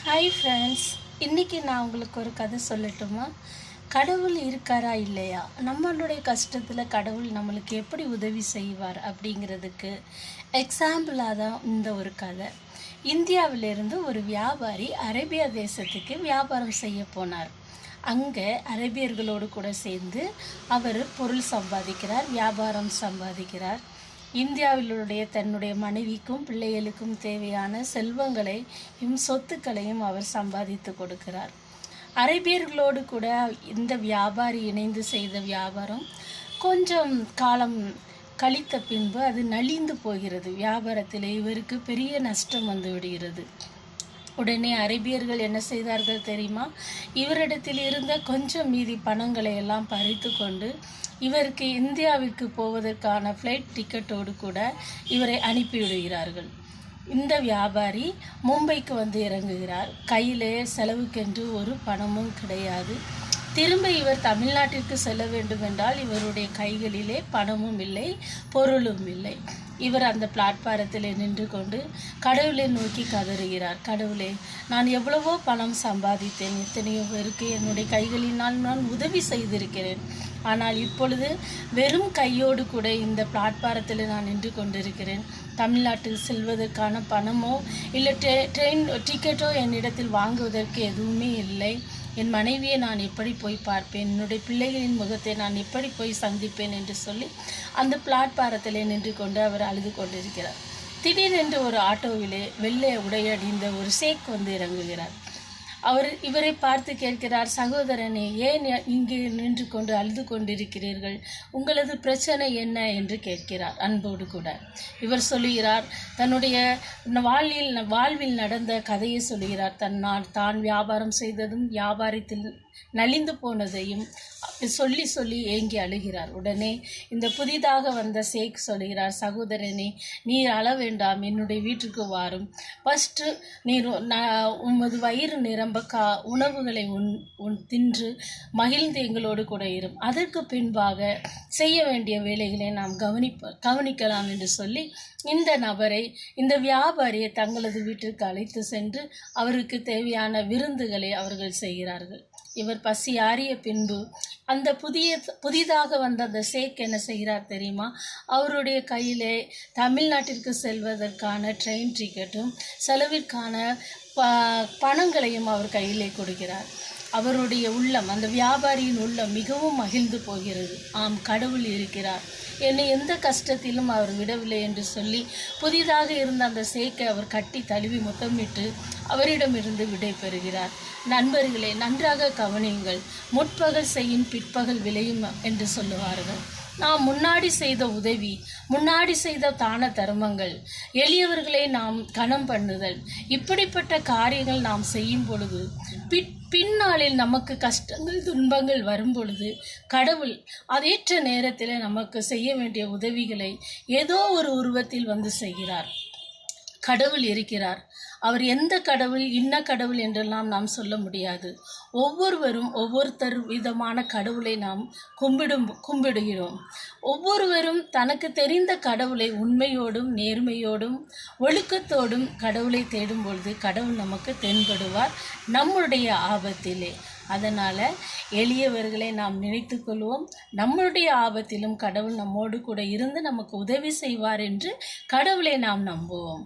Hi friends, இன்றைக்கி நான் உங்களுக்கு ஒரு கதை சொல்லட்டுமா? கடவுள் இருக்காரா இல்லையா, நம்மளுடைய கஷ்டத்தில் கடவுள் நம்மளுக்கு எப்படி உதவி செய்வார் அப்படிங்கிறதுக்கு எக்ஸாம்பிளாக தான் இந்த ஒரு கதை. இந்தியாவிலிருந்து ஒரு வியாபாரி அரேபியா தேசத்துக்கு வியாபாரம் செய்ய போனார். அங்கே அரேபியர்களோடு கூட சேர்ந்து அவர் பொருள் சம்பாதிக்கிறார், வியாபாரம் சம்பாதிக்கிறார். இந்தியாவிலுடைய தன்னுடைய மனைவிக்கும் பிள்ளைகளுக்கும் தேவையான செல்வங்களையும் சொத்துக்களையும் அவர் சம்பாதித்து கொடுக்கிறார். அரேபியர்களோடு கூட இந்த வியாபாரி இணைந்து செய்த வியாபாரம் கொஞ்சம் காலம் கழித்த பின்பு அது நலிந்து போகிறது. வியாபாரத்தில் இவருக்கு பெரிய நஷ்டம் வந்து விடுகிறது. உடனே அரேபியர்கள் என்ன செய்தார்கள் தெரியுமா? இவரிடத்தில் இருந்த கொஞ்சம் மீதி பணங்களை எல்லாம் பறித்து கொண்டு இவருக்கு இந்தியாவிற்கு போவதற்கான ஃப்ளைட் டிக்கெட்டோடு கூட இவரை அனுப்பிவிடுகிறார்கள். இந்த வியாபாரி மும்பைக்கு வந்து இறங்குகிறார். கையிலே செலவுக்கென்று ஒரு பணமும் கிடையாது. திரும்ப இவர் தமிழ்நாட்டிற்கு செல்ல வேண்டுமென்றால் இவருடைய கைகளிலே பணமும் இல்லை, பொருளும் இல்லை. இவர் அந்த பிளாட்பாரத்தில் நின்று கொண்டு கடவுளை நோக்கி கதறுகிறார். கடவுளே, நான் எவ்வளவோ பணம் சம்பாதித்தேன், எத்தனையோ பேருக்கு என்னுடைய கைகளினால் நான் உதவி செய்திருக்கிறேன். ஆனால் இப்பொழுது வெறும் கையோடு கூட இந்த பிளாட்பாரத்தில் நான் நின்று கொண்டிருக்கிறேன். தமிழ்நாட்டுக்கு செல்வதற்கான பணமோ இல்லை ட்ரெயின் டிக்கெட்டோ என்னிடத்தில் வாங்குவதற்கு எதுவுமே இல்லை. என் மனைவியை நான் எப்படி போய் பார்ப்பேன், என்னுடைய பிள்ளைகளின் முகத்தை நான் எப்படி போய் சந்திப்பேன் என்று சொல்லி அந்த பிளாட்பாரத்தில் நின்று கொண்டு அவர் அழுது கொண்டிருக்கிறார். திடீரென்று ஒரு ஆட்டோவிலே வெள்ளை உடையணிந்த ஒரு ஷேக் வந்து இறங்குகிறார். இவரை பார்த்து கேட்கிறார், சகோதரனே, ஏன் இங்கு நின்று கொண்டு அழுது கொண்டிருக்கிறீர்கள்? உங்களது பிரச்சனை என்ன என்று கேட்கிறார் அன்போடு கூட. இவர் சொல்லுகிறார், தன்னுடைய வாழ்வில் நடந்த கதையை சொல்லுகிறார். தான் வியாபாரம் செய்ததும் வியாபாரத்தில் நலிந்து போனதையும் சொல்லி சொல்லி ஏங்கி அழுகிறார். உடனே இந்த புதிதாக வந்த ஷேக் சொல்கிறார், சகோதரனே, நீர் அழ வேண்டாம், என்னுடைய வீட்டுக்கு வாரும். ஃபஸ்ட்டு நீர் உமது வயிறு நிரம்ப உணவுகளை தின்று மகிழ்ந்து எங்களோடு கூட இரும். அதற்கு பின்பாக செய்ய வேண்டிய வேலைகளை நாம் கவனிக்கலாம் என்று சொல்லி இந்த வியாபாரியை தங்களது வீட்டிற்கு அழைத்து சென்று அவருக்கு தேவையான விருந்துகளை அவர்கள் செய்கிறார்கள். இவர் பசி ஆறிய பின்பு அந்த புதிதாக வந்த அந்த ஷேக் என்ன செய்கிறார் தெரியுமா? அவருடைய கையிலே தமிழ்நாட்டிற்கு செல்வதற்கான ட்ரெயின் டிக்கெட்டும் செலவிற்கான பணங்களையும் அவர் கையிலே கொடுக்கிறார். அவருடைய உள்ளம், அந்த வியாபாரியின் உள்ளம் மிகவும் மகிழ்ந்து போகிறது. ஆம், கடவுள் இருக்கிறார், என்னை எந்த கஷ்டத்திலும் அவர் விடவில்லை என்று சொல்லி புதிதாக இருந்த அந்த ஷேக்கை அவர் கட்டி தழுவி முத்தமிட்டு அவரிடமிருந்து விடை பெறுகிறார். நண்பர்களே, நன்றாக கவனியுங்கள். முற்பகல் செய்யும் பிற்பகல் விளையும் என்று சொல்லுவார்கள். நாம் முன்னாடி செய்த உதவி, முன்னாடி செய்த தான தர்மங்கள், எளியவர்களை நாம் கனம் பண்ணுதல், இப்படிப்பட்ட காரியங்கள் நாம் செய்யும் பொழுது பின்னாளில் நமக்கு கஷ்டங்கள் துன்பங்கள் வரும் பொழுது கடவுள் அதேற்ற நேரத்தில் நமக்கு செய்ய வேண்டிய உதவிகளை ஏதோ ஒரு உருவத்தில் வந்து செய்கிறார். கடவுள் இருக்கிறார். அவர் எந்த கடவுள், இன்ன கடவுள் என்றெல்லாம் நாம் சொல்ல முடியாது. ஒவ்வொருவரும் ஒவ்வொருத்தர் விதமான கடவுளை நாம் கும்பிடுகிறோம். ஒவ்வொருவரும் தனக்கு தெரிந்த கடவுளை உண்மையோடும் நேர்மையோடும் ஒழுக்கத்தோடும் கடவுளை தேடும் பொழுது கடவுள் நமக்கு தென்படுவார் நம்முடைய ஆபத்திலே. அதனால் எளியவர்களை நாம் நினைத்து கொள்வோம். நம்மளுடைய ஆபத்திலும் கடவுள் நம்மோடு கூட இருந்து நமக்கு உதவி செய்வார் என்று கடவுளை நாம் நம்புவோம்.